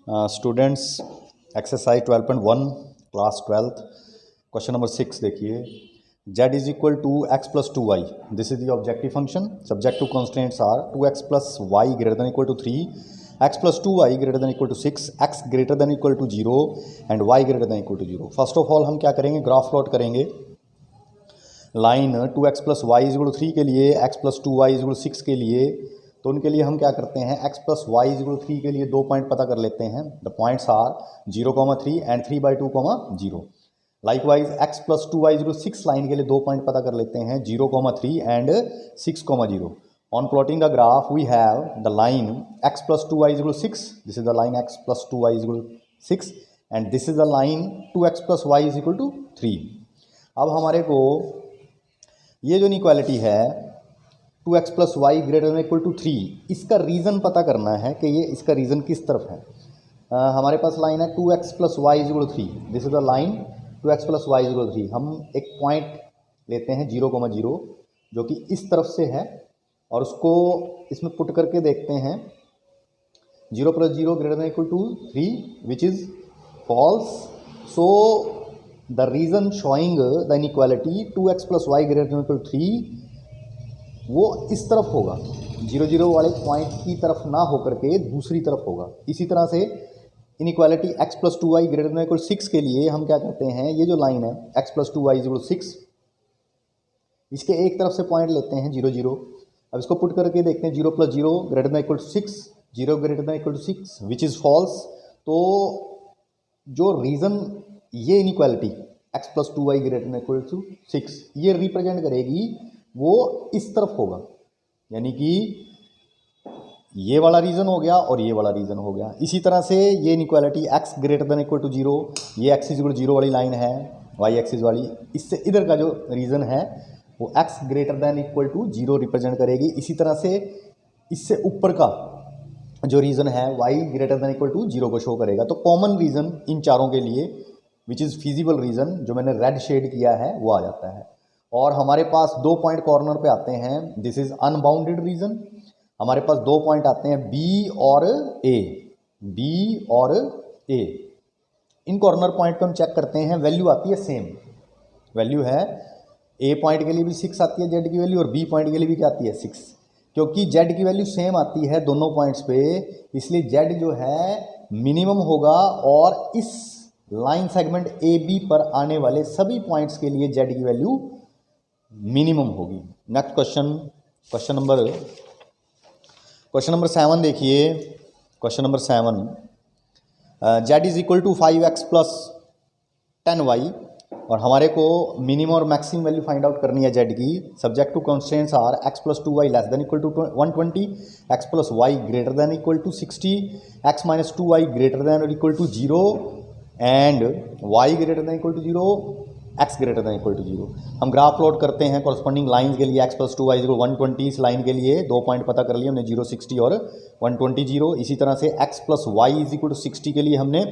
Students, exercise 12.1 class 12th question number 6 देखिए। z is equal to X plus two Y, this is the objective function. Subject to constants are 2x plus Y greater than equal to 3, x plus two Y greater than equal to 6, x greater than equal to 0 and y greater than equal to 0। First of all हम क्या करेंगे, graph plot करेंगे। Line 2x plus Y is equal to 3 के लिए, x plus two Y is equal to 6 के लिए, तो उनके लिए हम क्या करते हैं, x plus Y is equal to 3 के लिए दो पॉइंट पता कर लेते हैं। The points are 0,3 and 3/2,0। Likewise x plus two Y is equal to 6 line के लिए दो पॉइंट पता कर लेते हैं, 0,3 and 6,0। On plotting the graph we have the line x plus two Y is equal to 6, this is the line x plus two Y is equal to 6 and this is the line 2x plus Y is equal to 3। अब हमारे को ये जो inequality है 2x plus Y greater than equal to 3, इसका reason पता करना है कि ये इसका रीज़न किस तरफ है। हमारे पास लाइन है 2x plus Y is equal to 3, this is the line 2x plus Y is equal to 3। हम एक पॉइंट लेते हैं 0,0 जो कि इस तरफ से है और उसको इसमें पुट करके देखते हैं 0 plus 0 greater than equal to 3 which is false. So the region showing the inequality 2x plus Y greater than equal to 3 वो इस तरफ होगा, 0,0 वाले पॉइंट की तरफ ना होकर के दूसरी तरफ होगा। इसी तरह से inequality x plus two Y greater than equal to 6 के लिए हम क्या करते हैं, ये जो लाइन है x plus two Y is equal to 6, इसके एक तरफ से पॉइंट लेते हैं 0,0। अब इसको पुट करके देखते हैं 0 plus 0 greater than equal to 6, 0 greater than equal to 6 which is false. तो जो रीज़न ये inequality x plus two Y greater than equal to 6 ये रिप्रेजेंट करेगी वो इस तरफ होगा, यानी कि ये वाला रीज़न हो गया और ये वाला रीज़न हो गया। इसी तरह से ये inequality x greater than equal to 0, ये x इज इक्वल टू 0 वाली लाइन है y एक्सिस वाली, इससे इधर का जो रीज़न है वो x greater than equal to 0 represent करेगी। इसी तरह से इससे ऊपर का जो रीज़न है y greater than equal to 0 को शो करेगा। तो कॉमन रीज़न इन चारों के लिए विच इज़ फिजिबल रीज़न जो मैंने रेड शेड किया है वो आ जाता है। और हमारे पास दो पॉइंट कॉर्नर पे आते हैं, दिस इज अनबाउंडेड रीजन। हमारे पास दो पॉइंट आते हैं B और A, B और A। इन कॉर्नर पॉइंट पे हम चेक करते हैं, वैल्यू आती है सेम, वैल्यू है A पॉइंट के लिए भी 6 आती है Z की वैल्यू और B पॉइंट के लिए भी क्या आती है 6। क्योंकि Z की वैल्यू सेम आती है दोनों पॉइंट्स पे, इसलिए Z जो है मिनिमम होगा और इस लाइन सेगमेंट AB पर आने वाले सभी पॉइंट्स के लिए Z की वैल्यू मिनिमम होगी। नेक्स्ट क्वेश्चन नंबर 7 देखिए। Question number 7, z is equal to 5x plus 10y और हमारे को मिनिमम और मैक्सिमम वैल्यू फाइंड आउट करनी है z की। Subject to constants are x plus two Y less than equal to 120, x plus Y greater than equal to 60, x minus two Y greater than और equal to 0 and y greater than equal to 0, x greater than equal to 0। हम graph plot करते हैं corresponding line के लिए। x plus two Y is equal 120, इस line के लिए दो पॉइंट पता कर लिए हमने, 0, 60 और 120, 0। इसी तरह से x plus Y is equal to 60 के लिए हमने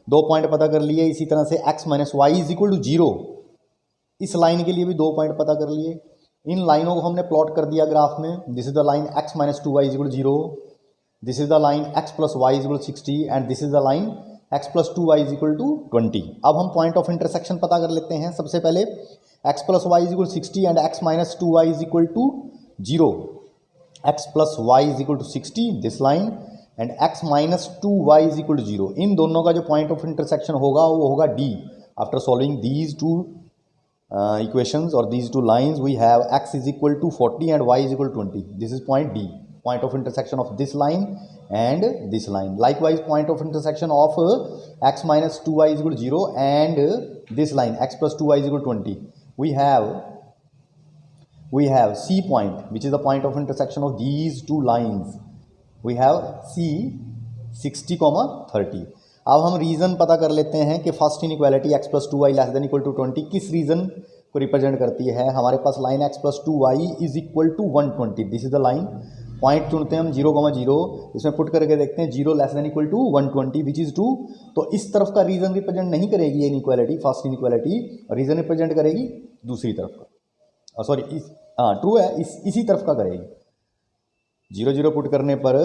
दो पॉइंट पता कर लिए। इसी तरह से x minus y is equal to 0, इस लाइन के लिए भी दो पॉइंट पता कर लिए। इन लाइनों को हमने प्लॉट कर दिया ग्राफ में। This is the line x minus two Y is equal to 0, this is the line x plus Y is equal to 60 and this is the line x plus two Y is equal to 20। अब हम point of intersection पता कर लेते हैं। सबसे पहले x plus Y is equal to 60 and x minus two Y is equal to 0, x plus Y is equal to 60 this line and x minus two Y is equal to 0। इन दोनों का जो पॉइंट ऑफ इंटरसेक्शन होगा वो होगा D। After solving these two equations और these two lines we have x is equal to 40 and y is equal to 20, this is point D, point of intersection of this line and this line. Likewise, point of intersection of x minus 2y is equal to 0 and this line x plus 2y is equal to 20. We have C point, which is the point of intersection of these two lines. We have C 60, 30. अब हम reason पता कर लेते हैं कि first inequality x plus two Y less than equal to 20 किस region को represent करती है। हमारे पास line x plus two Y is equal to 120, this is the line. Point चुनते हैं हम 0,0, इसमें पुट करके देखते हैं 0 less than equal to 120 which is 2। तो इस तरफ का रीज़न रिप्रेजेंट नहीं करेगी ये inequality, first inequality, reason represent करेगी दूसरी तरफ का, सॉरी ट्रू है, इसी तरफ का करेगी। 0, 0 पुट करने पर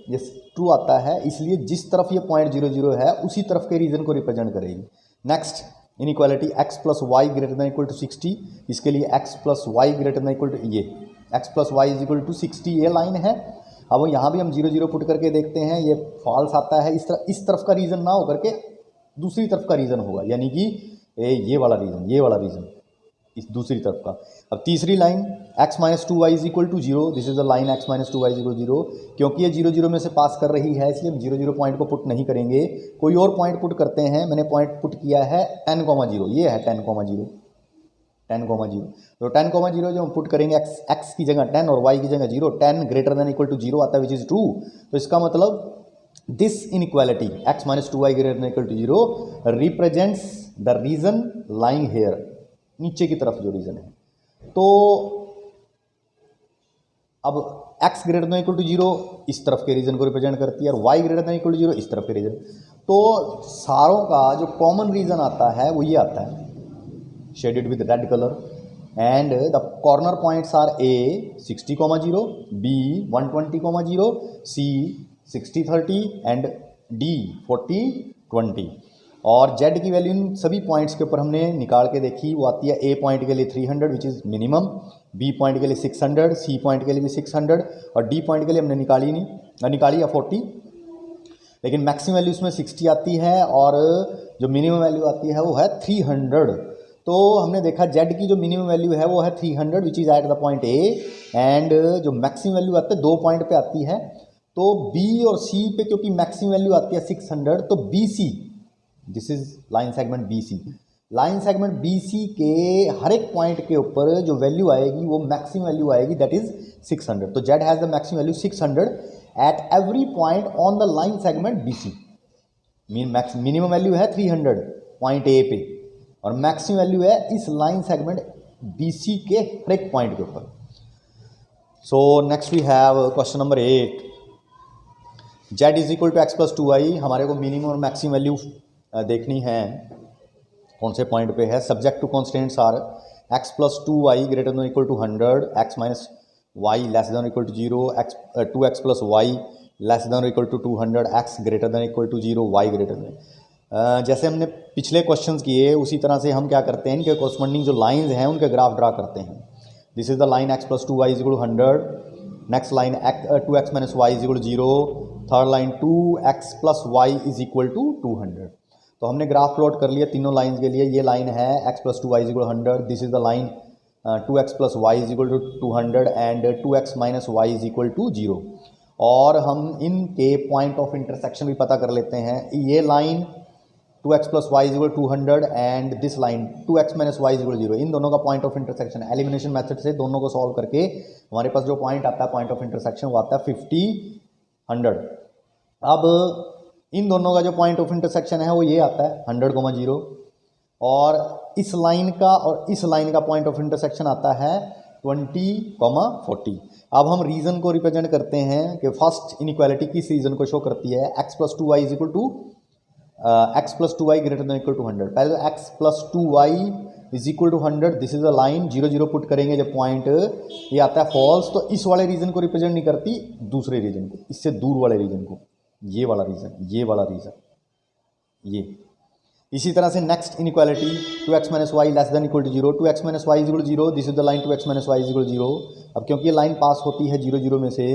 ये ट्रू आता है, इसलिए जिस तरफ ये पॉइंट 0 है उसी तरफ के रीजन को रिप्रेजेंट करेगी। Next inequality x plus Y greater than equal to 60, इसके लिए x plus Y greater than equal to ये x plus Y is equal to 60 ये लाइन है। अब यहाँ भी हम 0 पुट करके देखते हैं, ये फॉल्स आता है। इस तरफ का रीजन ना होकर के दूसरी तरफ का रीजन होगा, यानी कि ये वाला रीजन इस दूसरी तरफ का। अब तीसरी line x minus 2y is equal to 0, this is the line x minus 2y is equal 0। क्योंकि ये 0 में से पास कर रही है इसलिए हम 0 पॉइंट को पुट नहीं करेंगे, कोई और पॉइंट पुट करते हैं। मैंने पॉइंट पुट किया है 10,0, ये है 10,0। तो 10,0 जो हम पुट करेंगे x की जगह 10 और y की जगह 0, 10 ग्रेटर देन इक्वल टू 0 आता है विच इज ट्रू। तो इसका मतलब this inequality x minus 2y greater than equal to 0 represents the region lying here, नीचे की तरफ जो रीजन है। तो अब x greater than equal to 0 इस तरफ के रीजन को रिप्रेजेंट करती है और y greater than equal to 0 इस तरफ के रीजन। तो सारों का जो कॉमन रीजन आता है वो ये आता है, shaded with red color, and the corner points are A 60,0, B 120,0, C 60-30 and D 40-20। और Z की वैल्यू इन सभी पॉइंट्स के ऊपर हमने निकाल के देखी, वो आती है A पॉइंट के लिए 300 which is minimum, B point के लिए 600, C पॉइंट के लिए भी 600 और D पॉइंट के लिए हमने निकाली है 40, लेकिन मैक्सिमम वैल्यू इसमें 60 आती है और जो मिनिमम वैल्यू आती है वो है 300। तो हमने देखा Z की जो मिनिमम वैल्यू है वो है 300 which is at the point A, and जो मैक्सिमम वैल्यू आती है 2 पॉइंट पे आती है। तो B और C पे क्योंकि मैक्सिमम वैल्यू आती है 600, तो BC, this is line segment BC, line segment BC के हर एक पॉइंट के ऊपर जो वैल्यू आएगी वो मैक्सिमम वैल्यू आएगी, दैट इज 600। तो Z has the maximum value 600 at every point on the line segment BC। Minimum value है 300 पॉइंट A पे और मैक्सिमम वैल्यू है इस लाइन सेगमेंट BC के हर एक पॉइंट के ऊपर। So next we have question number 8, Z is equal to x plus 2y। हमारे को मिनिमम और मैक्सिमम वैल्यू देखनी है, कौन से पॉइंट पे है। Subject to constants are x plus 2y greater than equal to 100, x minus y less than equal to 0, 2x plus y less than equal to 200, x greater than equal to 0, y greater than. जैसे हमने पिछले questions किए उसी तरह से हम क्या करते हैं, इनके कॉरस्पॉन्डिंग जो लाइंस हैं उनके ग्राफ ड्रा करते हैं। This is the line x plus 2y is equal to 100, next line 2x minus y is equal to 0, third line 2x plus y is equal to 200। तो हमने ग्राफ प्लॉट कर लिया तीनों lines के लिए। ये लाइन है x plus 2y is equal to 100, this is the line 2x plus y is equal to 200 and 2x minus y is equal to 0। और हम इनके पॉइंट ऑफ इंटरसेक्शन भी पता कर लेते हैं। ये line 2x plus Y is equal 200 and this line 2x minus y is equal 0, इन दोनों का point of intersection elimination method से दोनों को सॉल्व करके हमारे पास जो पॉइंट आता है पॉइंट ऑफ इंटरसेक्शन वो आता है 50-100। अब इन दोनों का जो पॉइंट ऑफ इंटरसेक्शन है वो ये आता है 100,0 और इस लाइन का और इस लाइन का पॉइंट ऑफ इंटरसेक्शन आता है 20,40। अब हम रीजन को रिप्रेजेंट करते हैं कि फर्स्ट इनइक्वालिटी किस रीजन को शो करती है, x plus 2y is equal to x plus 2y greater than equal to 100। पहले तो x plus 2y is equal to 100, this is a line 0 put करेंगे जब पॉइंट ये आता है फॉल्स, तो इस वाले रीजन को रिप्रेजेंट नहीं करती, दूसरे रीजन को, इससे दूर वाले रीजन को, ये वाला रीजन ये। इसी तरह से next inequality 2x minus y less than equal to 0, 2x minus y is equal to 0, this is the line 2x minus y is equal to 0। अब क्योंकि ये लाइन पास होती है 0 में से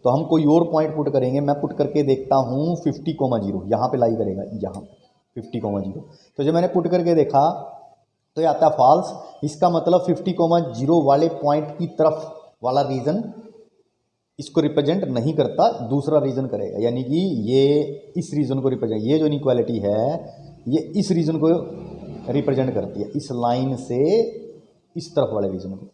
तो हम कोई और पॉइंट पुट करेंगे। मैं पुट करके देखता हूँ 50,0, यहाँ पे लाई करेगा, यहाँ 50,0। तो जब मैंने पुट करके देखा तो ये आता है फॉल्स, इसका मतलब 50,0 वाले पॉइंट की तरफ वाला रीजन इसको रिप्रेजेंट नहीं करता, दूसरा रीजन करेगा, यानी कि ये इस रीजन को रिप्रेजेंट, ये जो इनइक्वालिटी है ये इस रीजन को रिप्रेजेंट करती है, इस लाइन से इस तरफ वाले रीजन को।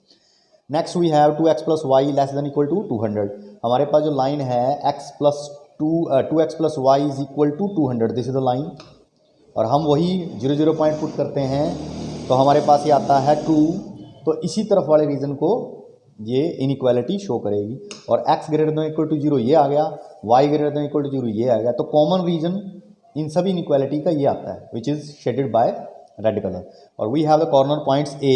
Next we have 2x plus y less than equal to 200। हमारे पास जो लाइन है x plus 2x plus Y is equal to 200, this is the line, और हम वही 0 पॉइंट पुट करते हैं तो हमारे पास ये आता है 2, तो इसी तरफ वाले रीजन को ये इनइक्वालिटी शो करेगी। और x greater than equal to 0 ये आ गया, y greater than equal to 0 ये आ गया, तो कॉमन रीजन इन सभी इनइक्वालिटी का ये आता है which is shaded by red colour. और we have the corner points A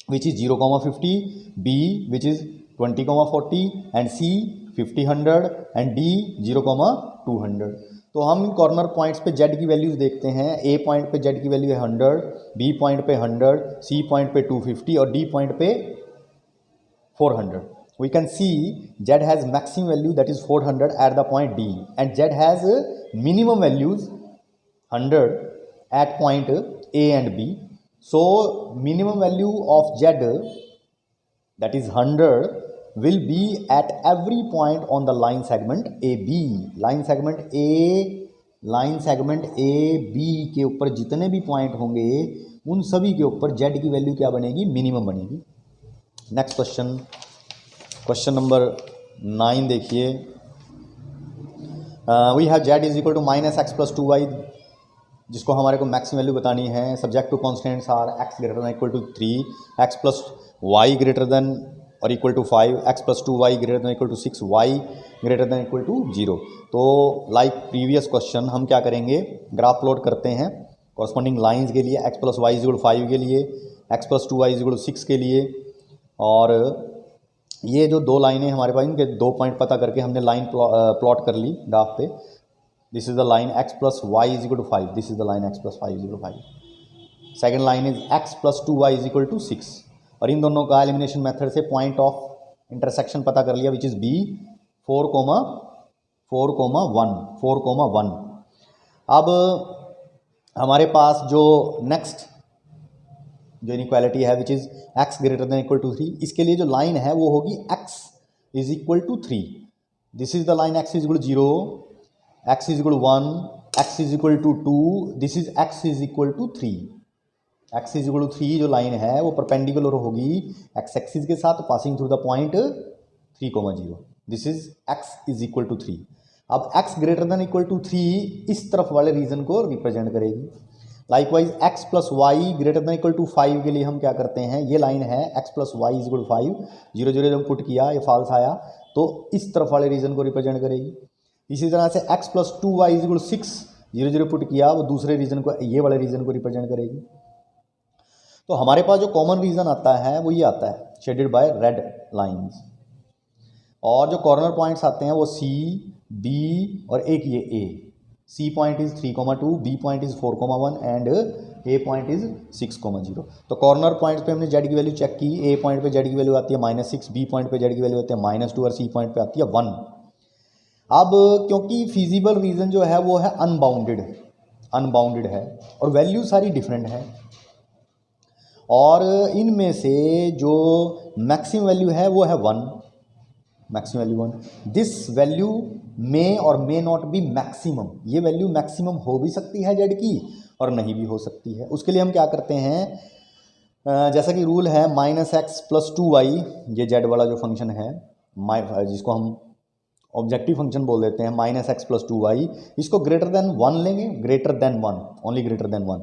which is 0,50, B which is 20,40 and C 50 100 and D 0,200। तो हम इन कॉर्नर पॉइंट्स पे जेड की वैल्यूज देखते हैं। ए पॉइंट पे जेड की वैल्यू है 100, बी पॉइंट पे 100, सी पॉइंट पे 250 और डी पॉइंट पे 400. We can see Z has maximum value, that is 400 at the point D, and Z has minimum values 100 at point A and B. So minimum value of Z, that is 100, will be at every point on the line segment AB. line segment AB के ऊपर जितने भी point होंगे उन सभी के ऊपर Z की वैल्यू क्या बनेगी? मिनिमम बनेगी। नेक्स्ट क्वेश्चन नंबर 9 देखिए। We have Z is equal to -x+2y, जिसको हमारे को मैक्सिमम वैल्यू बतानी है। Subject to constants are x greater than equal to 3, x+y greater than और equal to 5, x+2y greater than equal to 6, y greater than equal to 0। तो like previous question हम क्या करेंगे? ग्राफ प्लॉट करते हैं corresponding lines के लिए, x+y equal 5 के लिए, x+2y इक्वल 6 के लिए। और ये जो दो लाइनें हमारे पास, इनके 2 पॉइंट पता करके हमने लाइन प्लॉट कर ली ग्राफ पे। This is the line x+y is equal to 5, this is the line x+5 is equal to 5। Second line is x+2y is equal to 6। और इन दोनों का एलिमिनेशन मेथड से पॉइंट ऑफ इंटरसेक्शन पता कर लिया, विच इज b 4,1। अब हमारे पास जो नेक्स्ट जो इनइक्वालिटी है which is x greater than equal to 3, इसके लिए जो लाइन है वो होगी x is equal to 3। This is the line x is equal to 0, x is equal to 1, x is equal to 2, this is x is equal to 3। x is equal to 3 जो line है वो perpendicular होगी x axis के साथ passing through the point 3,0। This is x is equal to 3। अब x greater than equal to 3 इस तरफ वाले रीजन को रिप्रेजेंट करेगी। Likewise x+y greater than equal to 5 के लिए हम क्या करते हैं? ये लाइन है x+y इज इक्वल टू 5, 0 0 जब पुट किया ये फॉल्स आया तो इस तरफ वाले रीजन को रिप्रेजेंट करेगी। इसी तरह से x+2y is equal to 6, 0 0 put किया वो दूसरे रीजन को, ये वाले रीजन को रिप्रेजेंट करेगी। तो हमारे पास जो कॉमन रीजन आता है वो ये आता है शेडेड बाय रेड लाइन्स। और जो कॉर्नर पॉइंट्स आते हैं वो C, B और एक ये A। C point is 3,2, B point is 4,1 and A point is 6,0। तो कॉर्नर पॉइंट्स पे हमने Z की वैल्यू चेक की। A पॉइंट पे Z की वैल्यू आती है -6, B पॉइंट पे Z की वैल्यू आती है -2 और C पॉइंट पे आती है 1। अब क्योंकि फिजिबल रीजन जो है वो है अनबाउंडेड है और वैल्यू सारी डिफरेंट है, और इनमें से जो मैक्सिमम वैल्यू है वो है 1, मैक्सिमम वैल्यू 1। दिस वैल्यू मे और मे नॉट बी मैक्सिमम। ये वैल्यू मैक्सिमम हो भी सकती है जेड की और नहीं भी हो सकती है। उसके लिए हम क्या करते हैं? जैसा कि रूल है -x+2y, ये जेड वाला जो फंक्शन है जिसको हम ऑब्जेक्टिव फंक्शन बोल देते हैं, -x+2y, इसको ग्रेटर देन 1 लेंगे, greater than 1, only greater than 1।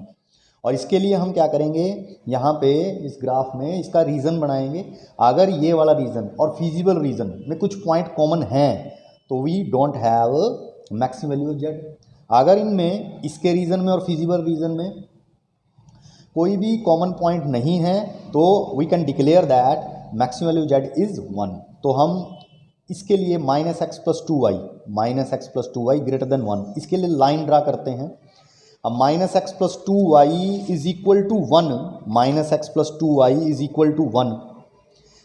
और इसके लिए हम क्या करेंगे? यहाँ पे इस ग्राफ में इसका रीज़न बनाएंगे। अगर ये वाला रीज़न और फिजिबल रीज़न में कुछ पॉइंट कॉमन हैं तो we don't have maximum value of Z. अगर इनमें इसके रीज़न में और फिजिबल रीज़न में कोई भी कॉमन पॉइंट नहीं है तो we can declare that maximum value Z is 1। तो हम इसके लिए -x+2y ग्रेटर देन 1, इसके लिए लाइन ड्रा करते हैं। अब -x+2y is equal to 1, -x+2y is equal to 1,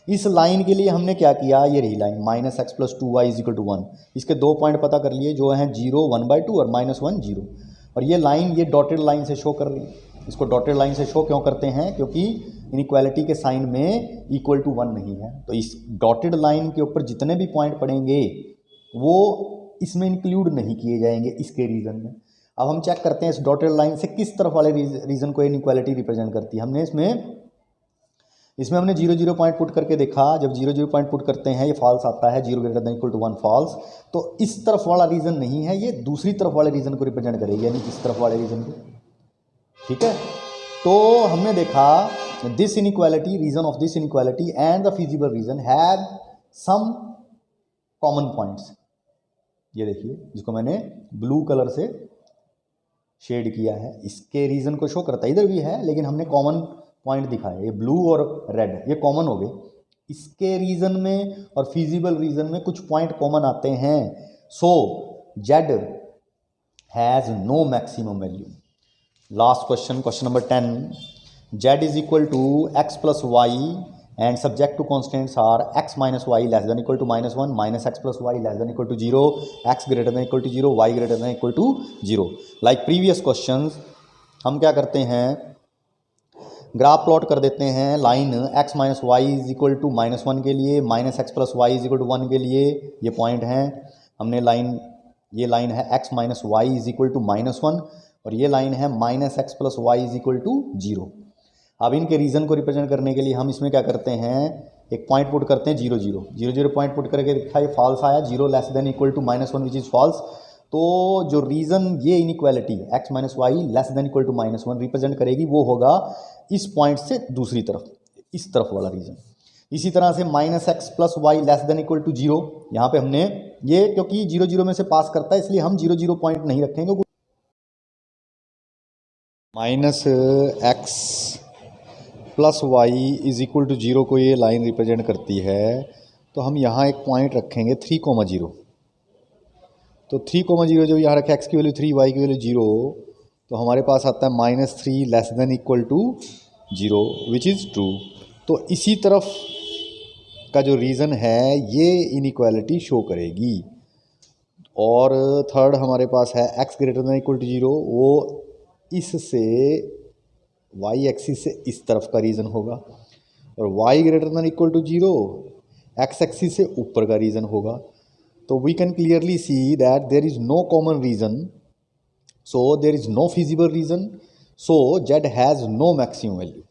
इस लाइन के लिए हमने क्या किया? ये रही line -x+2y is equal to 1। इसके 2 पॉइंट पता कर लिए जो हैं 0 1/2 और -1 0। और ये लाइन ये डॉटेड लाइन से शो कर रही है। इसको डॉटेड लाइन से शो क्यों करते हैं? क्योंकि इनइक्वालिटी के साइन में इक्वल टू 1 नहीं है। तो इस डॉटेड लाइन के ऊपर जितने भी पॉइंट पड़ेंगे वो इसमें इंक्लूड नहीं किए जाएंगे इसके रीजन में। अब हम चेक करते हैं इस डॉटेड लाइन से किस तरफ वाले रीजन को इनइक्वालिटी रिप्रेजेंट करती है। हमने इसमें हमने 0 0 पॉइंट पुट करके देखा। जब 0 0 पॉइंट पुट करते हैं ये फॉल्स आता है, 0 greater than equal to 1 false. तो इस तरफ वाला रीजन नहीं है, ये दूसरी तरफ वाले रीजन को रिप्रेजेंट करेगी, यानी इस तरफ वाले रीजन को। ठीक है, तो हमने देखा this inequality, region of this inequality and the feasible region have some common points. ये देखिए जिसको मैंने ब्लू कलर से शेड किया है, इसके रीजन को शो करता है। इधर भी है लेकिन हमने कॉमन पॉइंट दिखाया, ये ब्लू और रेड ये कॉमन हो गए। इसके रीजन में और फिजिबल रीजन में कुछ पॉइंट कॉमन आते हैं. So Z has no maximum value. Last question, question number 10. Z is equal to x plus y and subject to constraints are x minus y less than equal to minus 1, minus x plus y less than equal to 0, x greater than equal to 0, y greater than equal to 0. Like previous questions, हम क्या करते हैं, graph plot कर देते हैं. Line x minus y is equal to minus 1 के लिए, minus x plus Y is equal to 1 के लिए. ये पॉइंट हैं. हमने लाइन, ये लाइन है x minus y is equal to minus 1 और ये लाइन है minus x plus Y is equal to 0. अब इनके रीजन को रिप्रेजेंट करने के लिए हम इसमें क्या करते हैं, एक पॉइंट पुट करते हैं 0 0 0 0 पॉइंट पुट करके देखा, ये फॉल्स आया. 0 less than equal to minus 1 which is false. तो जो रीज़न ये inequality x minus y less than equal to minus 1 represent करेगी वो होगा इस पॉइंट से दूसरी तरफ, इस तरफ वाला रीजन. इसी तरह से minus x plus y less than equal to 0, यहाँ पे हमने ये, क्योंकि 0 0 में से पास करता है इसलिए हम 0 0 पॉइंट नहीं रखेंगे. Minus x plus Y is equal to 0 को ये लाइन रिप्रेजेंट करती है. तो हम यहाँ एक पॉइंट रखेंगे 3,0. तो 3,0 जो यहाँ रखे, x की वैल्यू 3, y की वैल्यू 0, तो हमारे पास आता है minus 3 less than equal to 0 which is true. तो इसी तरफ का जो रीज़न है ये इनइक्वालिटी शो करेगी. और थर्ड हमारे पास है x greater than equal to 0, वो इससे y एक्सिस से इस तरफ का रीज़न होगा और y greater than equal to 0 x axis से ऊपर का रीज़न होगा. तो we can clearly see that there is no common reason, so there is no feasible reason, so Z has no maximum value.